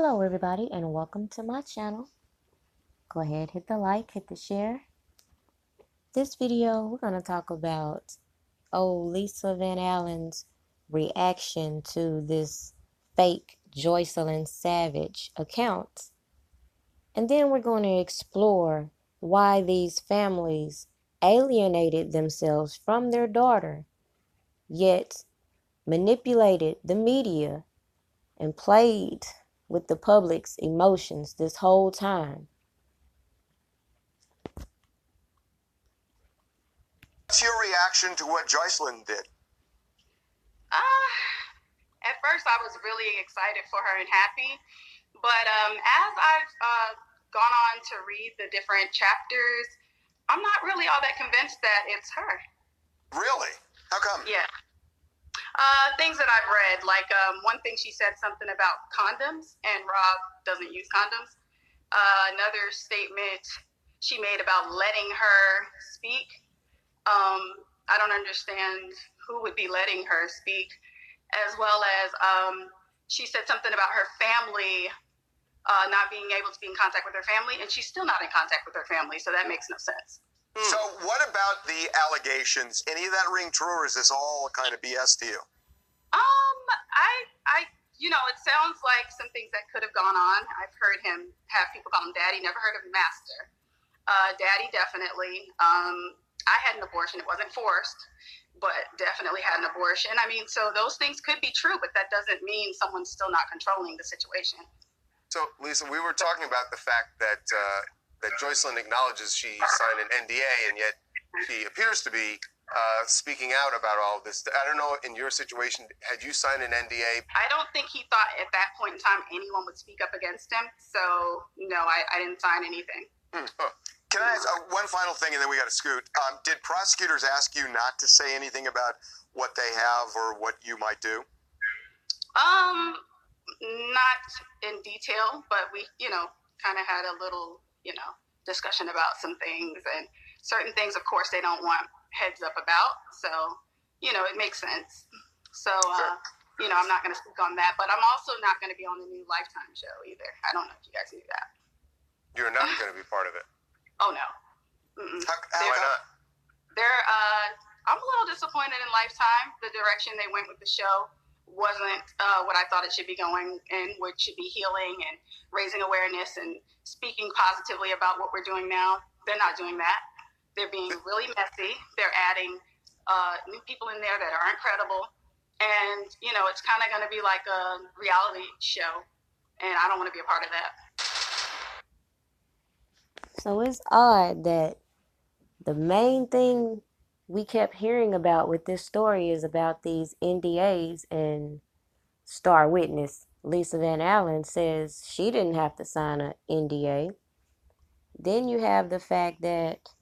Hello everybody and welcome to my channel. Go ahead, hit the like, hit the share. This video we're going to talk about Lisa Van Allen's reaction to this fake Joycelyn Savage account. And then we're going to explore why these families alienated themselves from their daughter, yet manipulated the media and played with the public's emotions this whole time. What's your reaction to what Joycelyn did? At first I was really excited for her and happy, but as I've gone on to read the different chapters, I'm not really all that convinced that it's her. Really? How come? Yeah. Things that I've read, like one thing she said something about condoms, and Rob doesn't use condoms. Another statement she made about letting her speak. I don't understand who would be letting her speak, as well as she said something about her family not being able to be in contact with her family, and she's still not in contact with her family, so that makes no sense. So what about the allegations? Any of that ring true, or is this all kind of BS to you? It sounds like some things that could have gone on. I've heard him have people call him daddy, never heard of him master. Daddy, definitely. I had an abortion. It wasn't forced, but definitely had an abortion. I mean, so those things could be true, but that doesn't mean someone's still not controlling the situation. So, Lisa, we were talking about the fact that that Joycelyn acknowledges she signed an NDA, and yet she appears to be speaking out about all of this. I don't know, in your situation, had you signed an NDA? I don't think he thought at that point in time anyone would speak up against him. So, no, I didn't sign anything. Can I ask one final thing, and then we got to scoot? Did prosecutors ask you not to say anything about what they have or what you might do? Not in detail, but we, kind of had a little, discussion about some things, and certain things, of course, they don't want heads up about. So, it makes sense. So, Sure. I'm not going to speak on that, but I'm also not going to be on the new Lifetime show either. I don't know if you guys knew that. You're not going to be part of it. Oh, no. Why not? I'm a little disappointed in Lifetime. The direction they went with the show wasn't what I thought it should be going in, which should be healing and raising awareness and speaking positively about what we're doing now. They're not doing that. They're being really messy. They're adding new people in there that aren't credible. And, it's kind of going to be like a reality show. And I don't want to be a part of that. So it's odd that the main thing we kept hearing about with this story is about these NDAs, and star witness Lisa Van Allen says she didn't have to sign an NDA. Then you have the fact that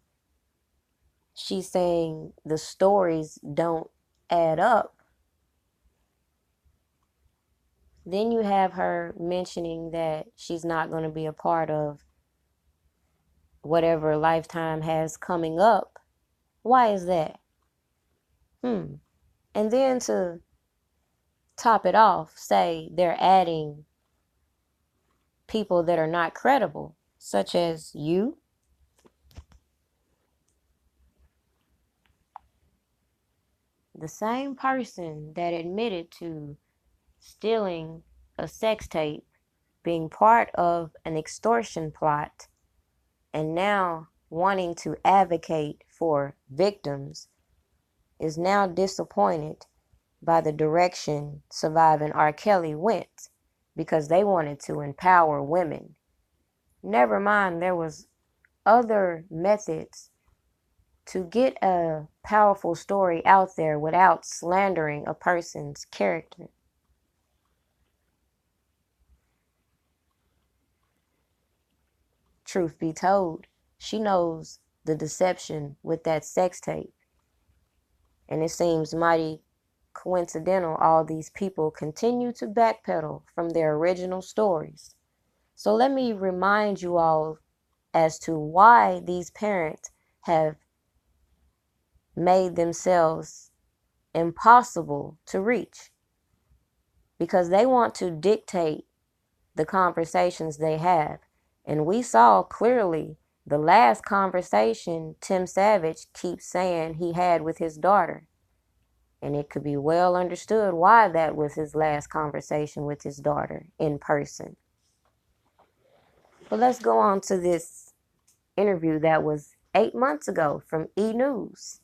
she's saying the stories don't add up. Then you have her mentioning that she's not going to be a part of whatever Lifetime has coming up. Why is that? And then to top it off, say they're adding people that are not credible, such as you. The same person that admitted to stealing a sex tape, being part of an extortion plot, and now wanting to advocate for victims, is now disappointed by the direction Surviving R. Kelly went, because they wanted to empower women. Never mind, there was other methods to get a powerful story out there without slandering a person's character. Truth be told, she knows the deception with that sex tape. And it seems mighty coincidental all these people continue to backpedal from their original stories. So let me remind you all as to why these parents have made themselves impossible to reach. Because they want to dictate the conversations they have. And we saw clearly the last conversation Tim Savage keeps saying he had with his daughter. And it could be well understood why that was his last conversation with his daughter in person. But let's go on to this interview that was 8 months ago from E! News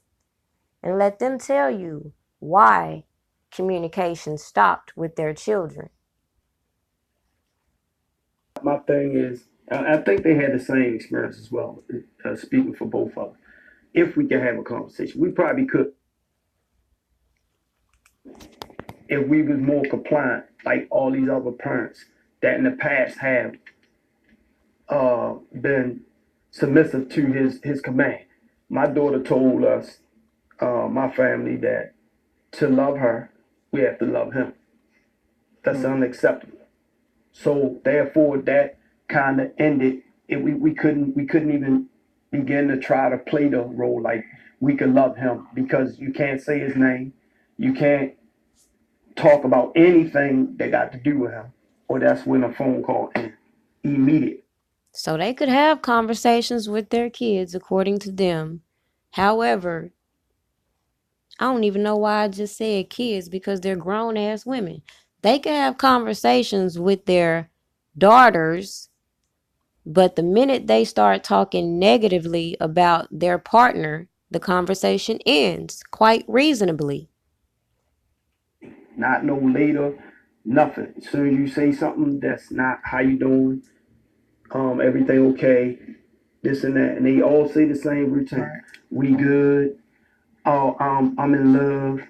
and let them tell you why communication stopped with their children. My thing is, I think they had the same experience as well, speaking for both of them. If we could have a conversation, we probably could. If we was more compliant, like all these other parents that in the past have been submissive to his command. My daughter told us, my family, that to love her, we have to love him. That's unacceptable. So therefore, that kind of ended. We couldn't even begin to try to play the role like we could love him, because you can't say his name, you can't talk about anything that got to do with him, or that's when a phone call ends. Immediate. So they could have conversations with their kids according to them. However, I don't even know why I just said kids, because they're grown-ass women. They could have conversations with their daughters, but the minute they start talking negatively about their partner, the conversation ends quite reasonably. Not no later, nothing. As soon as you say something that's not how you doing, everything okay, this and that, and they all say the same routine. Right. We good. Oh, I'm in love.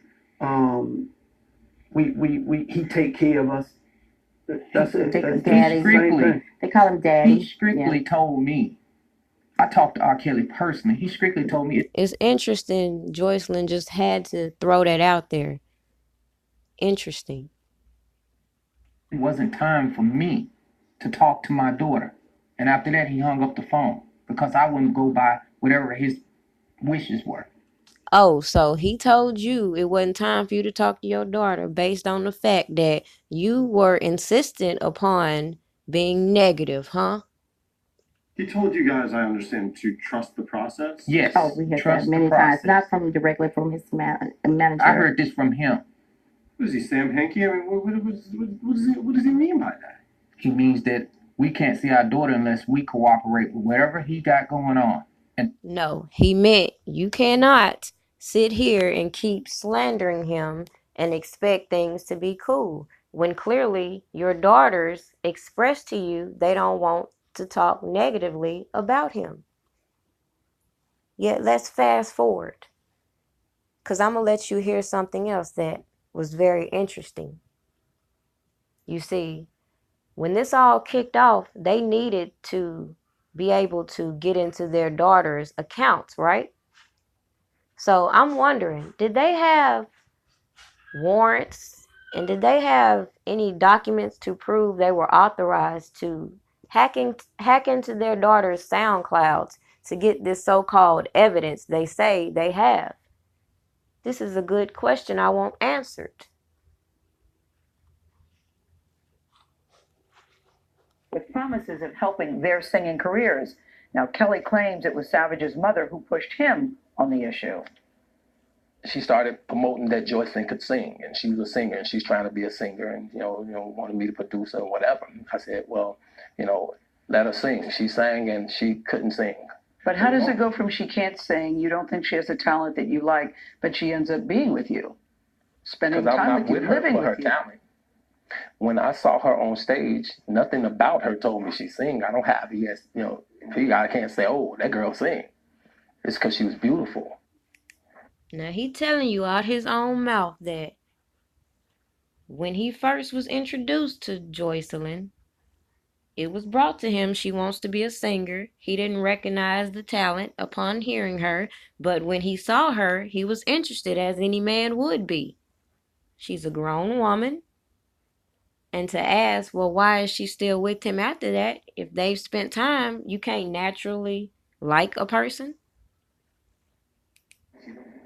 He take care of us. That's it. That's daddy. They call him daddy. He strictly told me. I talked to R. Kelly personally. He strictly told me. It's interesting. Joycelyn just had to throw that out there. Interesting. It wasn't time for me to talk to my daughter. And after that, he hung up the phone because I wouldn't go by whatever his wishes were. Oh, so he told you it wasn't time for you to talk to your daughter based on the fact that you were insistent upon being negative, huh? He told you guys, I understand, to trust the process? Yes. Oh, we heard that many times. Not from directly from his manager. I heard this from him. What is he, Sam Hankey? I mean, what does he mean by that? He means that we can't see our daughter unless we cooperate with whatever he got going on. And no, he meant you cannot sit here and keep slandering him and expect things to be cool when clearly your daughters express to you they don't want to talk negatively about him. Yet let's fast forward, because I'm going to let you hear something else that was very interesting. You see, when this all kicked off, they needed to be able to get into their daughters' accounts, right? So I'm wondering, did they have warrants and did they have any documents to prove they were authorized to hack into their daughters' SoundClouds to get this so-called evidence they say they have? This is a good question I want answered. With promises of helping their singing careers. Now, Kelly claims it was Savage's mother who pushed him on the issue. She started promoting that Joycelyn could sing, and she was a singer, and she's trying to be a singer, and wanted me to produce her or whatever. I said, well, let her sing. She sang, and she couldn't sing. But how does it go from she can't sing, you don't think she has a talent that you like, but she ends up being with you, spending time with you, living with you? Talent. When I saw her on stage, nothing about her told me she sing. I don't have I can't say, oh, that girl sing. It's because she was beautiful. Now he telling you out his own mouth that when he first was introduced to Joycelyn, it was brought to him she wants to be a singer. He didn't recognize the talent upon hearing her, but when he saw her, he was interested, as any man would be. She's a grown woman. And to ask, well, why is she still with him after that? If they've spent time, you can't naturally like a person.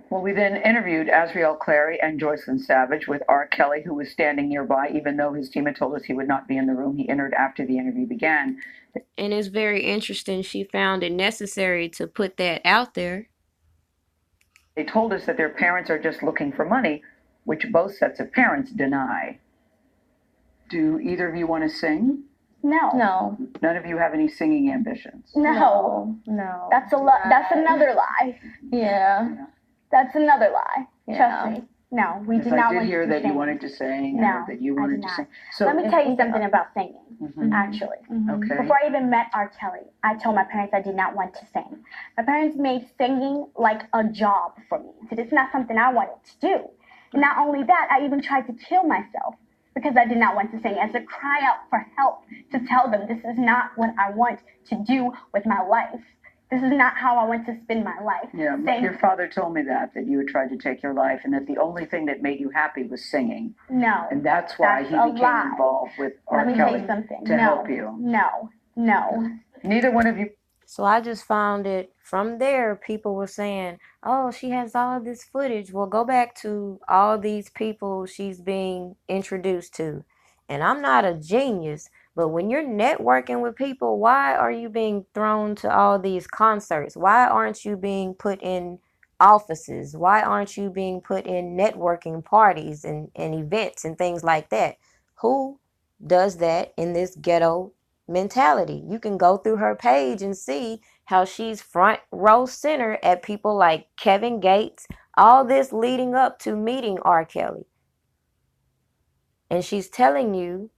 Well, we then interviewed Azriel Clary and Joycelyn Savage with R. Kelly, who was standing nearby, even though his team had told us he would not be in the room. He entered after the interview began. And it's very interesting she found it necessary to put that out there. They told us that their parents are just looking for money, which both sets of parents deny. Do either of you want to sing? No. No. None of you have any singing ambitions? No. That's that's another lie. Yeah. That's another lie. Yeah. Trust me. No, we did not want to sing. I did hear that you wanted to sing. No, that you wanted to sing. So let me tell you something about singing, actually. Okay. Before I even met R. Kelly, I told my parents I did not want to sing. My parents made singing like a job for me. So it's not something I wanted to do. And not only that, I even tried to kill myself because I did not want to sing, as a cry out for help, to tell them this is not what I want to do with my life. This is not how I want to spend my life. Yeah, but your father told me that you had tried to take your life and that the only thing that made you happy was singing. No. And that's why he became involved with R. Kelly. Let me tell you something. To help you. No. Neither one of you. So I just found it from there. People were saying, oh, she has all of this footage. Well, go back to all these people she's being introduced to. And I'm not a genius, but when you're networking with people, why are you being thrown to all these concerts? Why aren't you being put in offices? Why aren't you being put in networking parties and events and things like that? Who does that in this ghetto mentality? You can go through her page and see how she's front row center at people like Kevin Gates, all this leading up to meeting R. Kelly. And she's telling you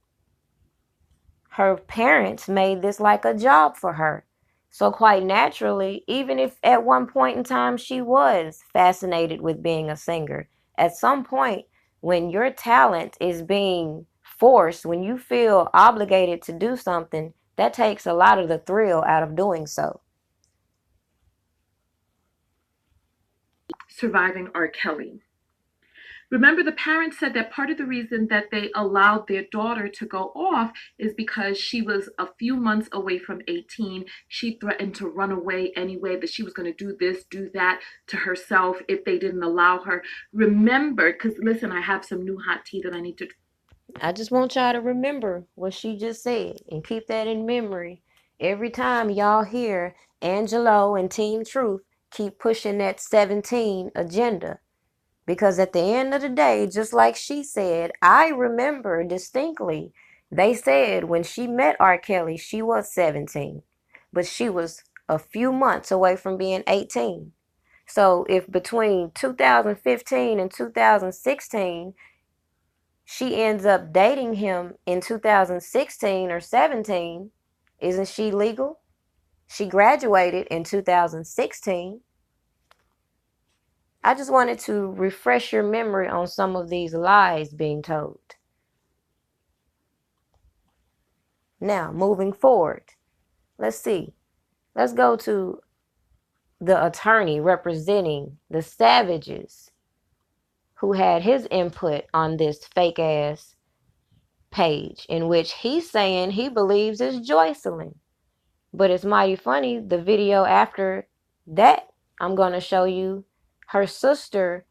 her parents made this like a job for her. So quite naturally, even if at one point in time she was fascinated with being a singer, at some point when your talent is being forced, when you feel obligated to do something, that takes a lot of the thrill out of doing so. Surviving R. Kelly. Remember, the parents said that part of the reason that they allowed their daughter to go off is because she was a few months away from 18. She threatened to run away anyway, that she was going to do this, do that to herself if they didn't allow her. Remember, because listen, I have some new hot tea that I need to... I just want y'all to remember what she just said and keep that in memory. Every time y'all hear Angelo and Team Truth keep pushing that 17 agenda. Because at the end of the day, just like she said, I remember distinctly, they said when she met R. Kelly, she was 17. But she was a few months away from being 18. So if between 2015 and 2016, she ends up dating him in 2016 or 17, isn't she legal? She graduated in 2016. I just wanted to refresh your memory on some of these lies being told. Now, moving forward, let's see. Let's go to the attorney representing the Savages who had his input on this fake-ass page in which he's saying he believes it's Joycelyn. But it's mighty funny, the video after that, I'm going to show you her sister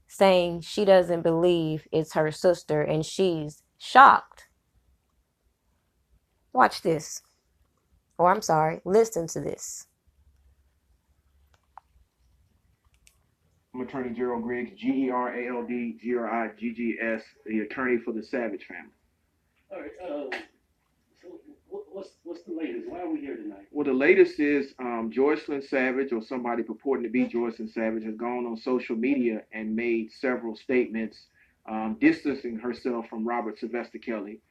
saying she doesn't believe it's her sister and she's shocked. Watch this. Or I'm sorry, listen to this. I'm Attorney Gerald Griggs, Gerald Griggs, the attorney for the Savage family. All right. So what's the latest? Why are we here tonight? Well, the latest is Joycelyn Savage, or somebody purporting to be Joycelyn Savage, has gone on social media and made several statements distancing herself from Robert Sylvester Kelly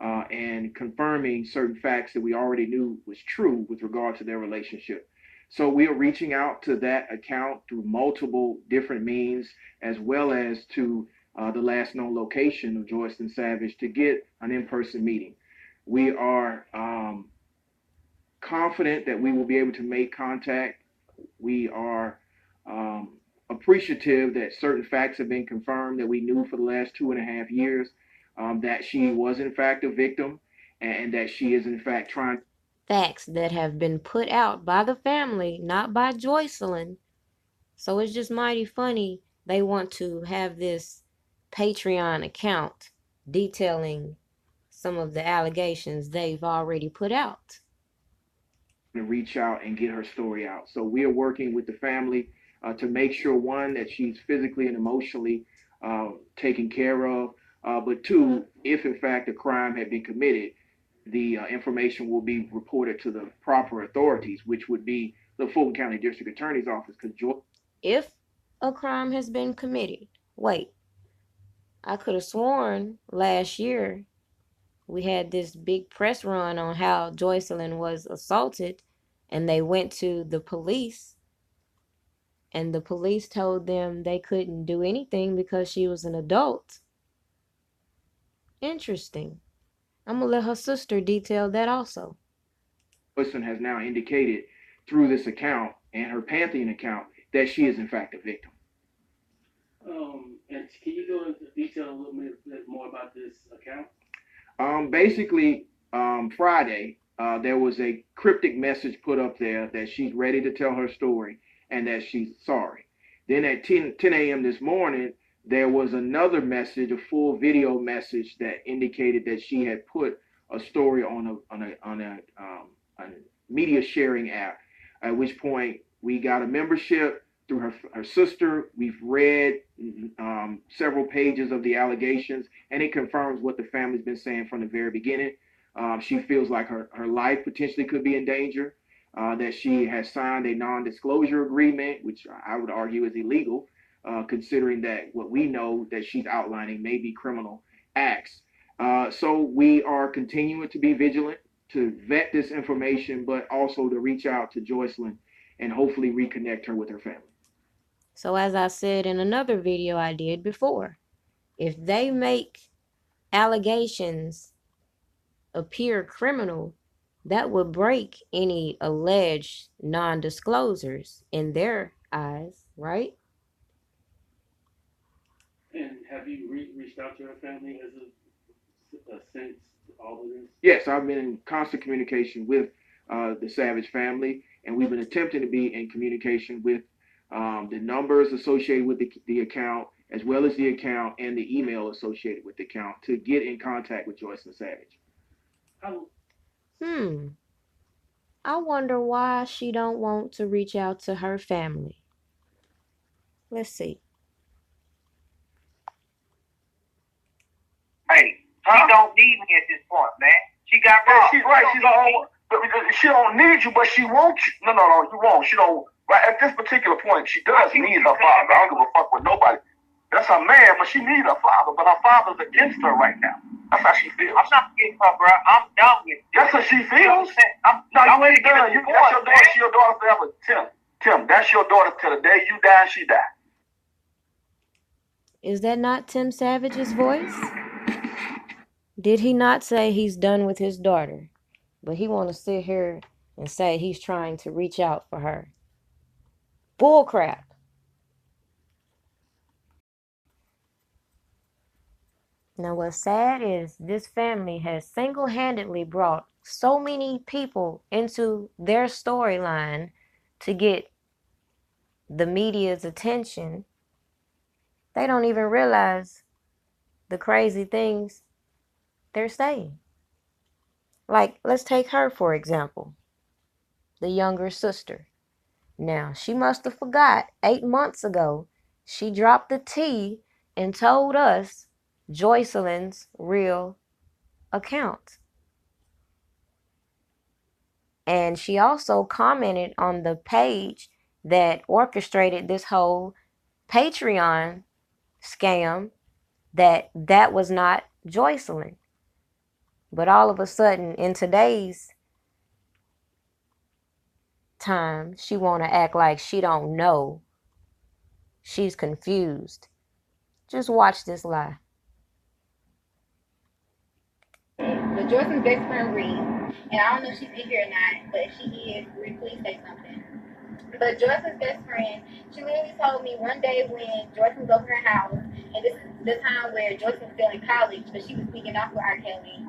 and confirming certain facts that we already knew was true with regard to their relationship. So we are reaching out to that account through multiple different means, as well as to the last known location of Joycelyn Savage to get an in-person meeting. We are confident that we will be able to make contact. We are appreciative that certain facts have been confirmed that we knew for the last 2.5 years, that she was in fact a victim and that she is in fact trying. Facts that have been put out by the family, not by Joycelyn, So it's just mighty funny they want to have this Patreon account detailing some of the allegations they've already put out. To reach out and get her story out. So we are working with the family to make sure, one, that she's physically and emotionally taken care of, but two, if in fact a crime had been committed, the information will be reported to the proper authorities, which would be the Fulton County District Attorney's Office. If a crime has been committed, wait, I could have sworn last year we had this big press run on how Joycelyn was assaulted, and they went to the police, and the police told them they couldn't do anything because she was an adult. Interesting. I'm gonna let her sister detail that also. Joycelyn has now indicated through this account and her Pantheon account that she is in fact a victim. And can you go into detail a little bit more about this account? Basically, Friday, there was a cryptic message put up there that she's ready to tell her story and that she's sorry. Then at 10 a.m. this morning, there was another message, a full video message that indicated that she had put a story on a media sharing app. At which point we got a membership through her sister. We've read several pages of the allegations, and it confirms what the family's been saying from the very beginning. She feels like her life potentially could be in danger, that she has signed a non-disclosure agreement, which I would argue is illegal, considering that what we know that she's outlining may be criminal acts. So we are continuing to be vigilant, to vet this information, but also to reach out to Joycelyn and hopefully reconnect her with her family. So as I said in another video I did before, if they make allegations appear criminal, that would break any alleged non-disclosures in their eyes, right? And have you reached out to her family as since all of this? Yes, I've been in constant communication with the Savage family, and we've been attempting to be in communication with the numbers associated with the account, as well as the account and the email associated with the account, to get in contact with Joycelyn Savage. I wonder why she don't want to reach out to her family. Let's see. Hey, she don't need me at this point, man. She got robbed. She's right. She don't need you, but she wants you. No, you won't. She don't. Right at this particular point, she does need her father. I don't give a fuck with nobody. That's her man, but she needs her father. But her father's against her right now. That's how she feels. I'm not against her, bro. I'm done with it. That's how she feels. No, you ain't done. That's your daughter. She your daughter forever. Tim, that's your daughter till the day you die, she die. Is that not Tim Savage's voice? Did he not say he's done with his daughter? But he want to sit here and say he's trying to reach out for her. Bull crap. Now what's sad is this family has single-handedly brought so many people into their storyline to get the media's attention. They don't even realize the crazy things they're saying. Like, let's take her for example, the younger sister. Now, she must have forgot 8 months ago, she dropped the T and told us Joycelyn's real account. And she also commented on the page that orchestrated this whole Patreon scam that was not Joycelyn. But all of a sudden, in today's time, she want to act like she don't know. She's confused. Just watch this lie. But Joycelyn's best friend Ree, and I don't know if she's in here or not, but if she is, Ree, please say something. But Joycelyn's best friend, she literally told me one day when Joycelyn was over her house, and this is the time where Joycelyn was still in college, but she was speaking off with R. Kelly.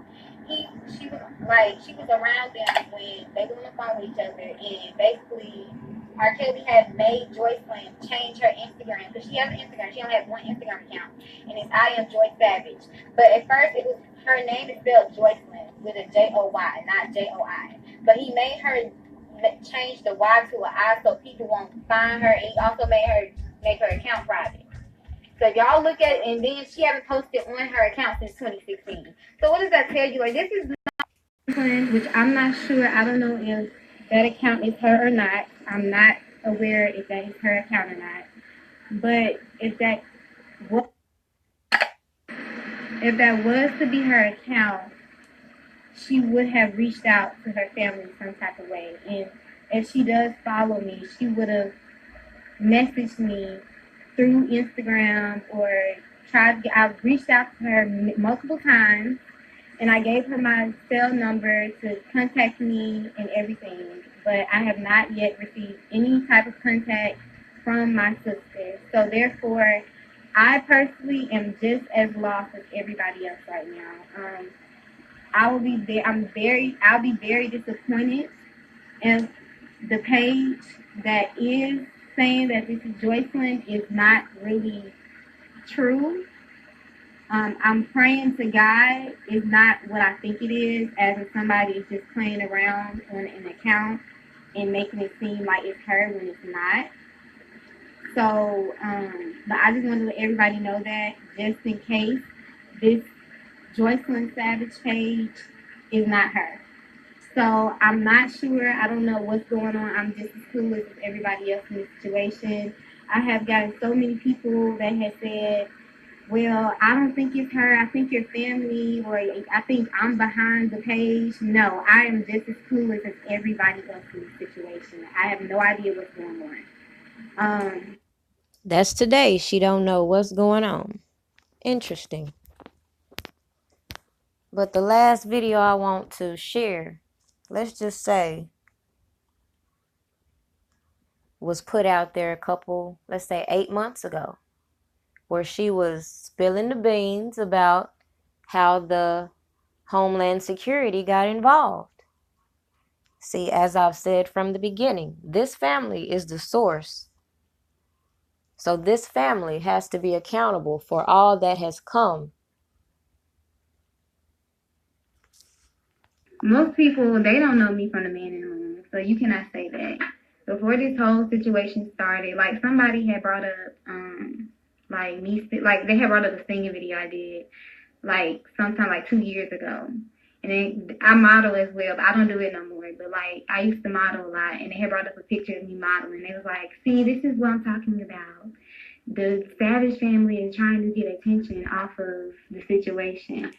She was around them when they were on the phone with each other, and basically R. Kelly had made Joycelyn change her Instagram because she has an Instagram. She only has one Instagram account, and it's I am Joy Savage. But at first, it was her name is spelled Joycelyn with a Joy, not Joi. But he made her change the Y to an I so people won't find her. And he also made her make her account private. So if y'all look at it, and then she haven't posted on her account since 2016. So what does that tell you? Like, this is not, which I'm not sure. I don't know if that account is her or not. I'm not aware if that is her account or not. But if that was to be her account, she would have reached out to her family some type of way. And if she does follow me, she would have messaged me through Instagram or I've reached out to her multiple times, and I gave her my cell number to contact me and everything. But I have not yet received any type of contact from my sister. So therefore, I personally am just as lost as everybody else right now. I'll be very disappointed if the page that is saying that this is Joycelyn is not really true. I'm praying to God is not what I think it is, as if somebody is just playing around on an account and making it seem like it's her when it's not. So, but I just want to let everybody know that just in case this Joycelyn Savage page is not her. So I'm not sure. I don't know what's going on. I'm just as clueless as everybody else in this situation. I have gotten so many people that have said, well, I don't think it's her. I think your family, or I think I'm behind the page. No, I am just as clueless as everybody else in this situation. I have no idea what's going on. That's today. She don't know what's going on. Interesting. But the last video I want to share, let's just say, was put out there let's say 8 months ago, where she was spilling the beans about how the Homeland Security got involved. See, as I've said from the beginning, this family is the source. So this family has to be accountable for all that has come. Most people, they don't know me from the man in the moon, so you cannot say that. Before this whole situation started, like somebody had brought up, they had brought up a singing video I did, like sometime like 2 years ago. And then I model as well, but I don't do it no more. But like I used to model a lot, and they had brought up a picture of me modeling. They was like, "See, this is what I'm talking about. The Savage family is trying to get attention off of the situation."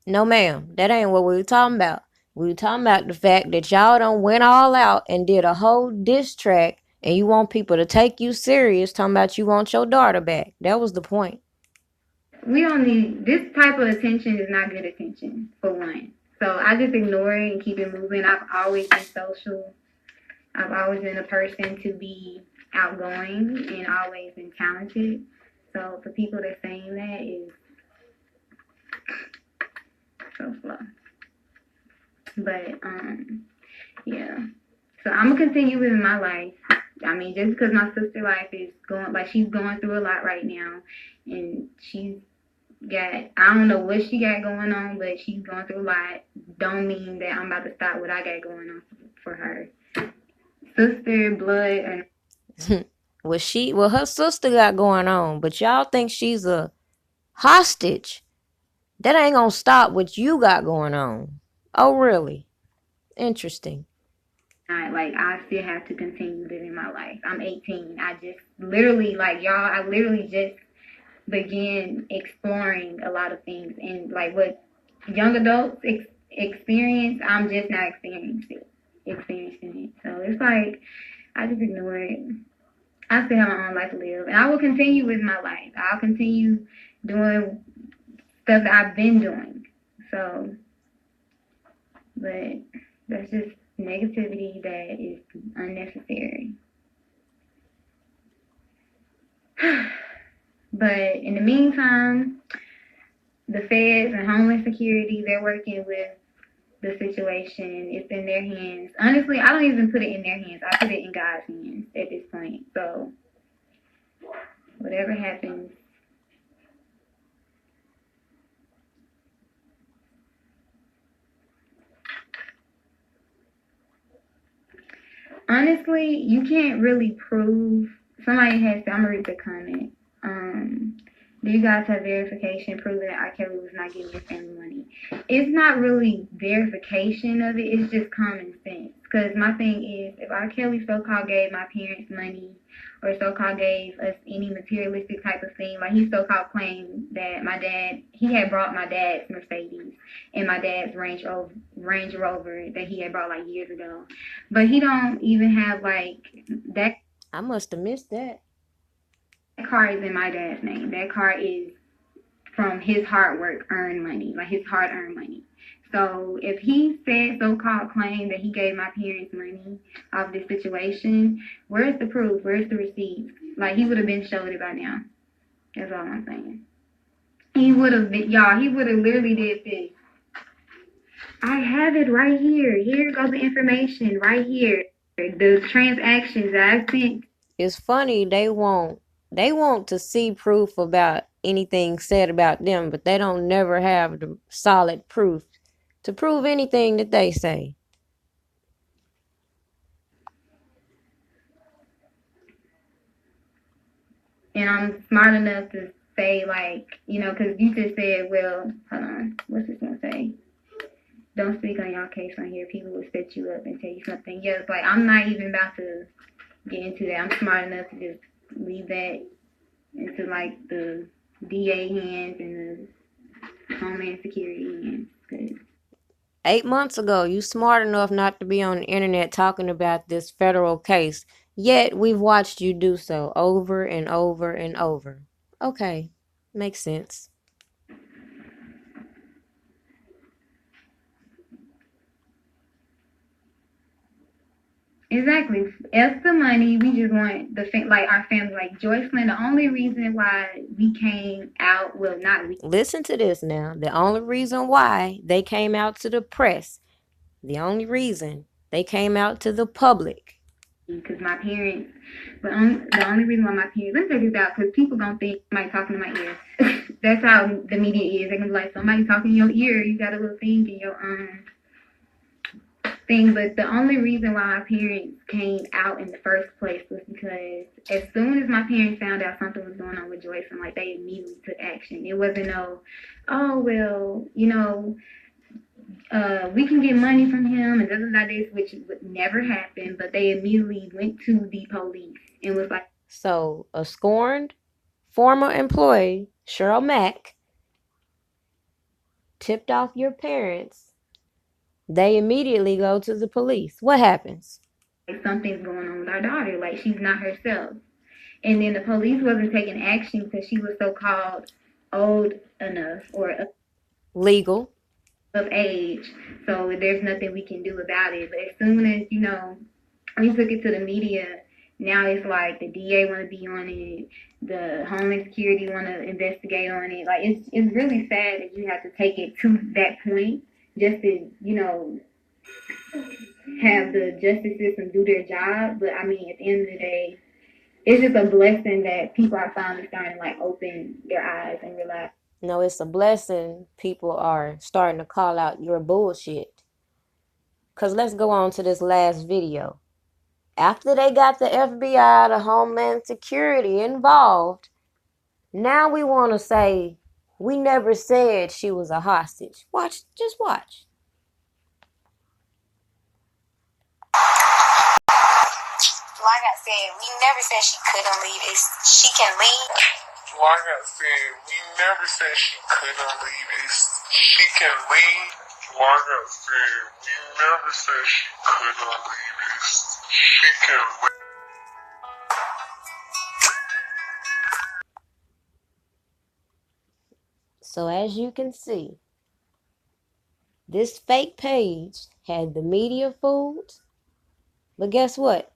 No, ma'am, that ain't what we were talking about. We were talking about the fact that y'all done went all out and did a whole diss track, and you want people to take you serious, talking about you want your daughter back. That was the point. We don't need this type of attention. Is not good attention, for one. So I just ignore it and keep it moving. I've always been social. I've always been a person to be outgoing and always been talented. So for people that saying that is so slow. But yeah. So I'm gonna continue living my life. I mean, just because my sister life is she's going through a lot right now, and she's got, I don't know what she got going on, but she's going through a lot. Don't mean that I'm about to stop what I got going on for her. Sister, blood, and what her sister got going on, but y'all think she's a hostage. That ain't gonna stop what you got going on. Oh, really? Interesting. I still have to continue living my life. I'm 18. I just literally, I literally just began exploring a lot of things, and like what young adults experience, I'm just not experiencing it. So it's like I just ignore it. I still have my own life to live, and I will continue with my life. I'll continue doing stuff that I've been doing. So, but that's just negativity that is unnecessary. But in the meantime, the feds and Homeland Security, they're working with the situation. It's in their hands. Honestly, I don't even put it in their hands. I put it in God's hands at this point. So whatever happens. Honestly, you can't really prove. Somebody has to, I'm gonna read the comment. Do you guys have verification proving that R. Kelly was not giving his family money? It's not really verification of it, it's just common sense. Because my thing is, if R. Kelly so-called gave my parents money, or so-called gave us any materialistic type of thing, like he so-called claimed that he had brought my dad's Mercedes and my dad's Range Rover that he had brought like years ago. But he don't even have like that. I must have missed that. That car is in my dad's name. That car is from his hard work earned money, like his hard earned money. So if he said so-called claim that he gave my parents money off this situation, where's the proof? Where's the receipts? Like he would have been showed it by now. That's all I'm saying. He would have been, y'all, he would have literally did this. I have it right here. Here goes the information right here. The transactions that I sent. It's funny, they want to see proof about anything said about them, but they don't never have the solid proof to prove anything that they say. And I'm smart enough to say, like, because you just said, well, hold on, what's this gonna say? Don't speak on y'all case on here. People will set you up and tell you something. Yeah, it's like, I'm not even about to get into that. I'm smart enough to just leave that into, like, the DA hands and the Homeland Security hands. Cause 8 months ago, you smart enough not to be on the internet talking about this federal case, yet we've watched you do so over and over and over. Okay, makes sense. Exactly. F the money. We just want our family, like Joycelyn. The only reason why we came out, well, not we. Listen to this now. The only reason why they came out to the press, the only reason they came out to the public. Because my parents, the only reason why my parents, let me take this out, because people gonna think somebody talking in my ear. That's how the media is. They're gonna be like, somebody talking in your ear. You got a little thing in your thing. But the only reason why my parents came out in the first place was because as soon as my parents found out something was going on with Joyce, and like they immediately took action. It wasn't we can get money from him and doesn't like this, which would never happen. But they immediately went to the police and was like, so a scorned former employee, Cheryl Mack, tipped off your parents. They immediately go to the police. What happens? Something's going on with our daughter. Like, she's not herself. And then the police wasn't taking action because she was so-called old enough or legal of age. So there's nothing we can do about it. But as soon as, we took it to the media, now it's like the DA want to be on it. The Homeland Security want to investigate on it. Like, it's really sad that you have to take it to that point just to, have the justice system do their job. But I mean, at the end of the day, it's just a blessing that people are finally starting to like open their eyes and realize. No, it's a blessing people are starting to call out your bullshit. Because let's go on to this last video. After they got the FBI, the Homeland Security involved, now we want to say, we never said she was a hostage. Watch, just watch. Like I said, we never said she couldn't leave. She can leave. Like I said, we never said she couldn't leave. She can leave. Like I said, we never said she couldn't leave. She can leave. So as you can see, this fake page had the media fooled. But guess what?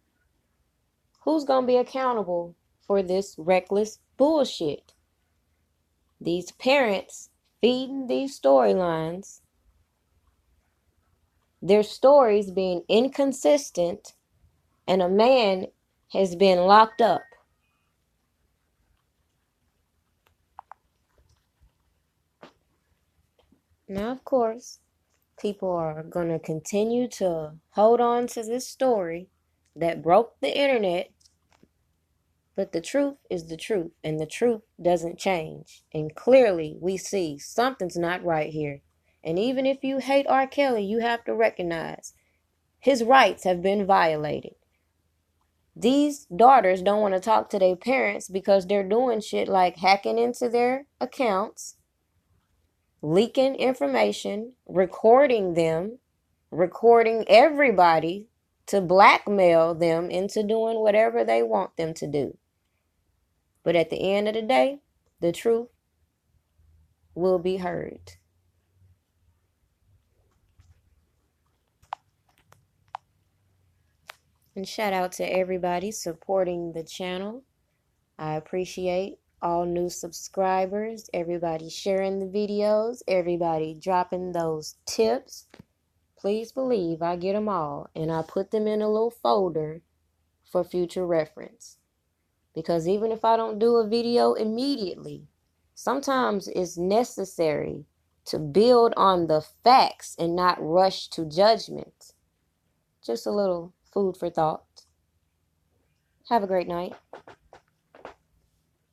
Who's going to be accountable for this reckless bullshit? These parents feeding these storylines their stories being inconsistent, and a man has been locked up. Now, of course, people are going to continue to hold on to this story that broke the internet, but the truth is the truth, and the truth doesn't change. And clearly, we see something's not right here. And even if you hate R. Kelly, you have to recognize his rights have been violated. These daughters don't want to talk to their parents because they're doing shit like hacking into their accounts, leaking information, recording them, recording everybody to blackmail them into doing whatever they want them to do. But at the end of the day, the truth will be heard. And shout out to everybody supporting the channel. I appreciate all new subscribers, everybody sharing the videos, everybody dropping those tips. Please believe I get them all, and I put them in a little folder for future reference. Because even if I don't do a video immediately, sometimes it's necessary to build on the facts and not rush to judgment. Just a little food for thought. Have a great night.